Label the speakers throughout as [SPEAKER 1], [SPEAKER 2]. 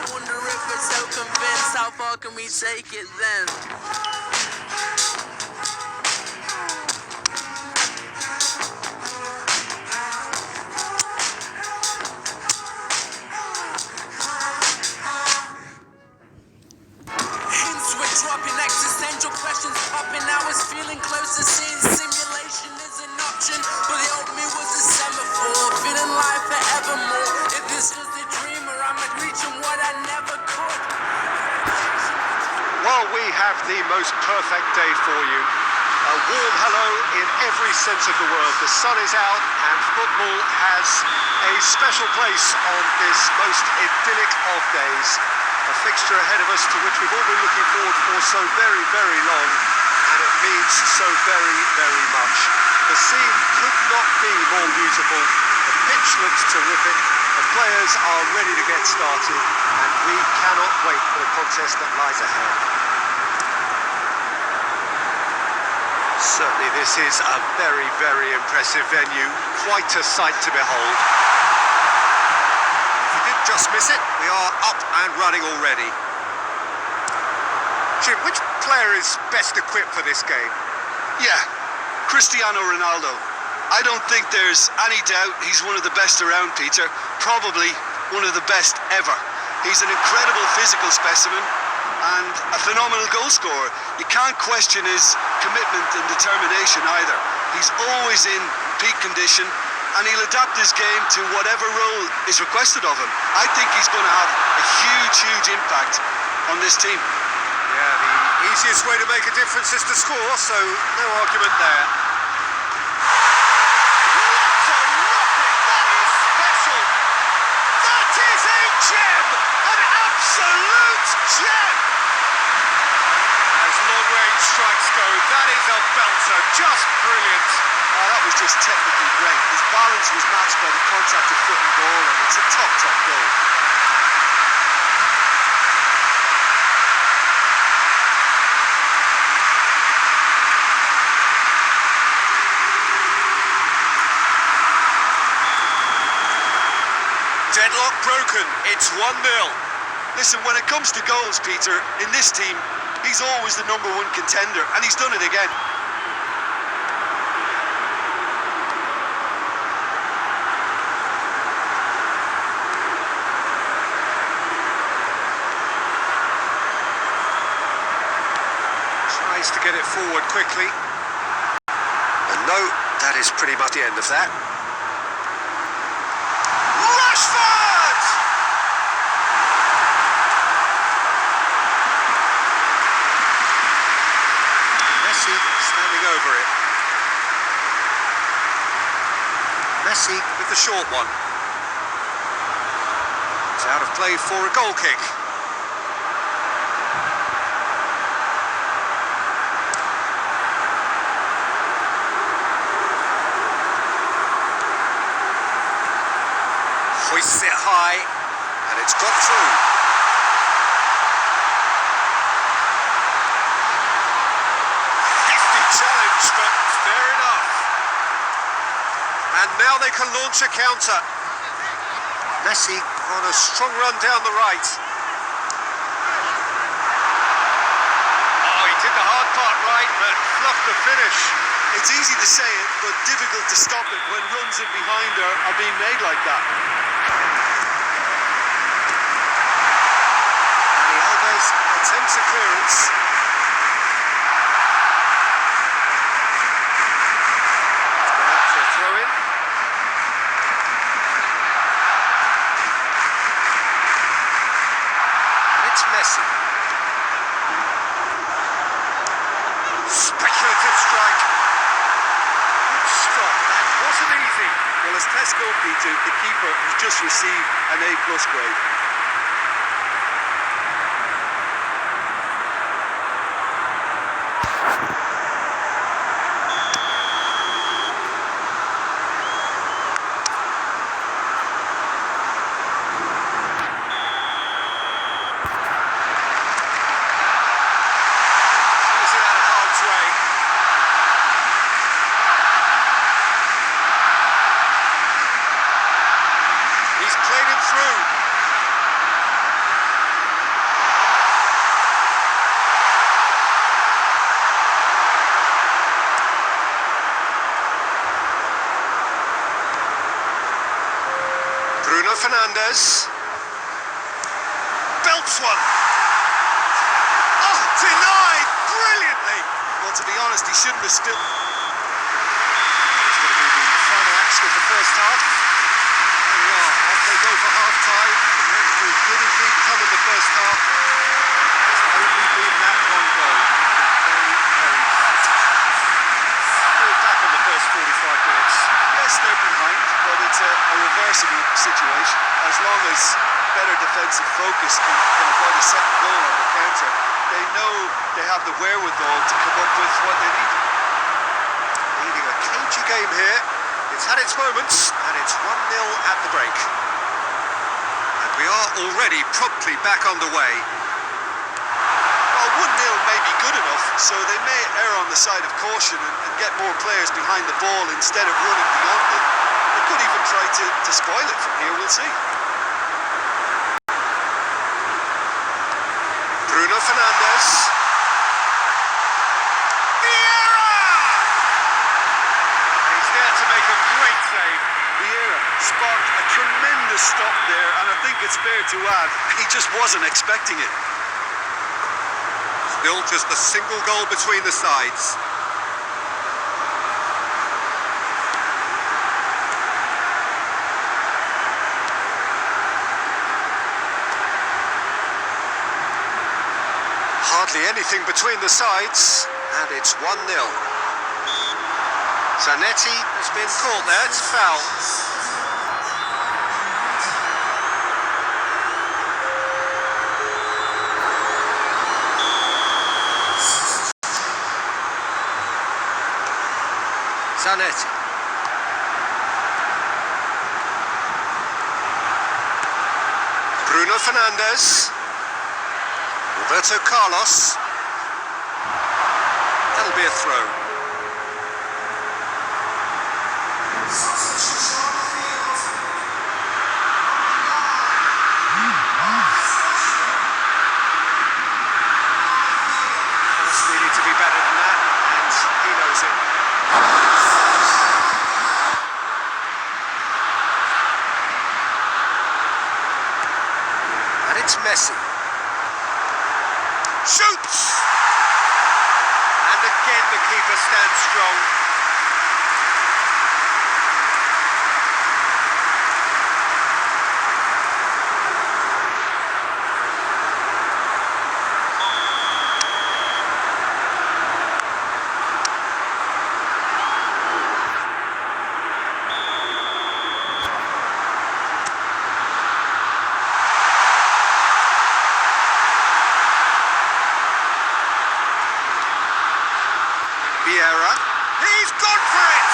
[SPEAKER 1] wonder if we're so convinced. How far can we take it then? Hints we're dropping, existential questions popping. I was feeling close to seeing simulation is an option, but the old me was a semaphore, feeling life forevermore. If this was a dream, or I'm like reaching what I never could.
[SPEAKER 2] Well, we have the most perfect day for you. A warm hello in every sense of the word. The sun is out and football has a special place on this most idyllic of days. A fixture ahead of us to which we've all been looking forward for so very, very long, and it means so very, very much. The scene could not be more beautiful. The pitch looks terrific. The players are ready to get started, and we cannot wait for the contest that lies ahead. Certainly this is a very, very impressive venue. Quite a sight to behold. If you did just miss it, we are up and running already. Jim, which player is best equipped for this game?
[SPEAKER 3] Yeah, Cristiano Ronaldo. I don't think there's any doubt he's one of the best around, Peter. Probably one of the best ever. He's an incredible physical specimen and a phenomenal goal scorer. You can't question his commitment and determination either. He's always in peak condition and he'll adapt his game to whatever role is requested of him. I think he's going to have a huge, huge impact on this team.
[SPEAKER 2] Yeah, the easiest way to make a difference is to score, so no argument there. What a rocket! That is special! That is a gem! An absolute gem! As long-range strikes go, that is a belter, just brilliant.
[SPEAKER 3] Oh, that was just technically great. His balance was matched by the contact of foot and ball, and it's a top goal.
[SPEAKER 2] Deadlock broken, it's 1-0.
[SPEAKER 3] Listen, when it comes to goals, Peter, in this team, he's always the #1 contender, and he's done it again.
[SPEAKER 2] Tries to get it forward quickly. And no, that is pretty much the end of that. Rashford! Messi standing over it. Messi with the short one. It's out of play for a goal kick. Hoists it high, and it's got through. Hefty challenge, but fair enough. And now they can launch a counter. Messi on a strong run down the right. Oh, he did the hard part right, but fluffed the finish.
[SPEAKER 3] It's easy to say it, but difficult to stop it when runs in behind are being made like that.
[SPEAKER 2] And the Alves attempts a clearance. It's gone out for a throw-in. And it's Messi. Speculative strike. Stop, that wasn't easy.
[SPEAKER 3] Well, as Tesco, Peter, the keeper has just received an A+ grade.
[SPEAKER 2] Pulls it out of harm's way. He's played him through. Bruno Fernandes. Belts one. Oh, denied brilliantly. Well, to be honest, he shouldn't have still. It's going to be the final action of the first half. There we are. Off they go for half time. We've good indeed come in the first half. It's only been that one goal. Very, very fast. Still back in the first 45 minutes. Yes, they're behind, but it's a reversible situation. As long as better defensive focus can avoid a second goal on the counter, they know they have the wherewithal to come up with what they need. Leading a cagey game here. It's had its moments, and it's 1-0 at the break. And we are already promptly back on the way. Well, 1-0 may be good enough, so they may err on the side of caution and get more players behind the ball instead of running beyond it. They could even try to spoil it from here, we'll see. Bruno Fernandes. Vieira! He's there to make a great save. Vieira sparked a tremendous stop there, and I think it's fair to add, he just wasn't expecting it. Still just a single goal between the sides. Hardly anything between the sides, and it's 1-0. Zanetti has been caught there, it's foul. Zanetti. Bruno Fernandes. Roberto Carlos. That'll be a throw. We need to be better than that, and he knows it. And it's Messi. Shoots! And again the keeper stands strong. Vieira, he's gone for it!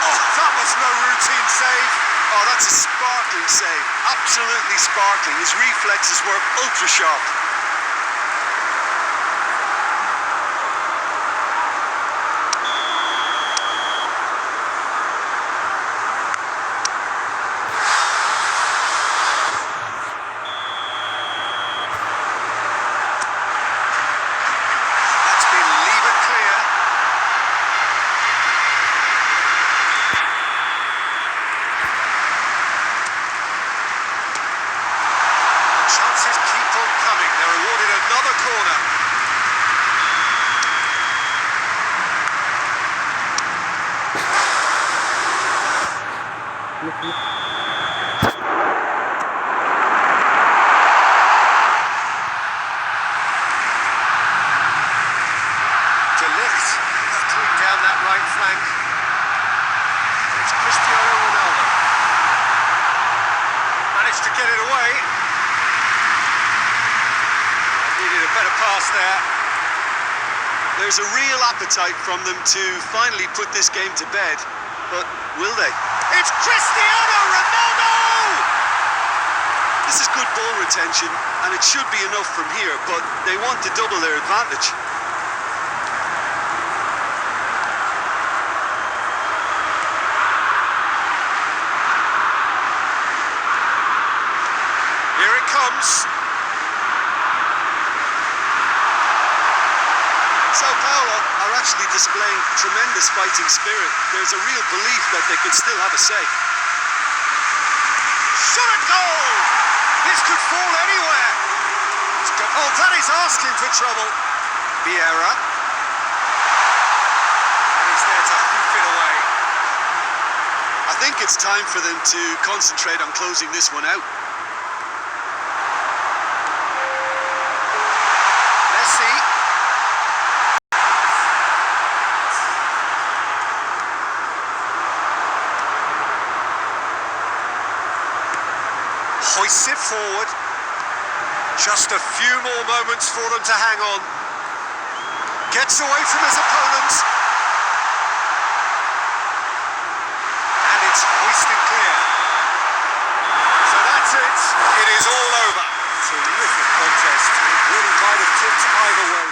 [SPEAKER 2] Oh, that was no routine save. Oh, that's a sparkling save. Absolutely sparkling. His reflexes were ultra sharp. Chances keep on coming. They're awarded another corner. De Ligt clean down that right flank. And it's Cristiano Ronaldo. Managed to get it away. Needed a better pass there. There's a real appetite from them to finally put this game to bed, but will they? It's Cristiano Ronaldo! This is good ball retention, and it should be enough from here, but they want to double their advantage. Here it comes. Sao Paulo are actually displaying tremendous fighting spirit. There's a real belief that they can still have a say. shot at goal! This could fall anywhere. Oh, that is asking for trouble. Vieira. And he's there to hoof it away.
[SPEAKER 3] I think it's time for them to concentrate on closing this one out.
[SPEAKER 2] Messi. Hoists it forward. Just a few more moments for them to hang on. Gets away from his opponents. And it's hoisted clear. So that's it. It is all over. Terrific contest. It really might have tipped either way.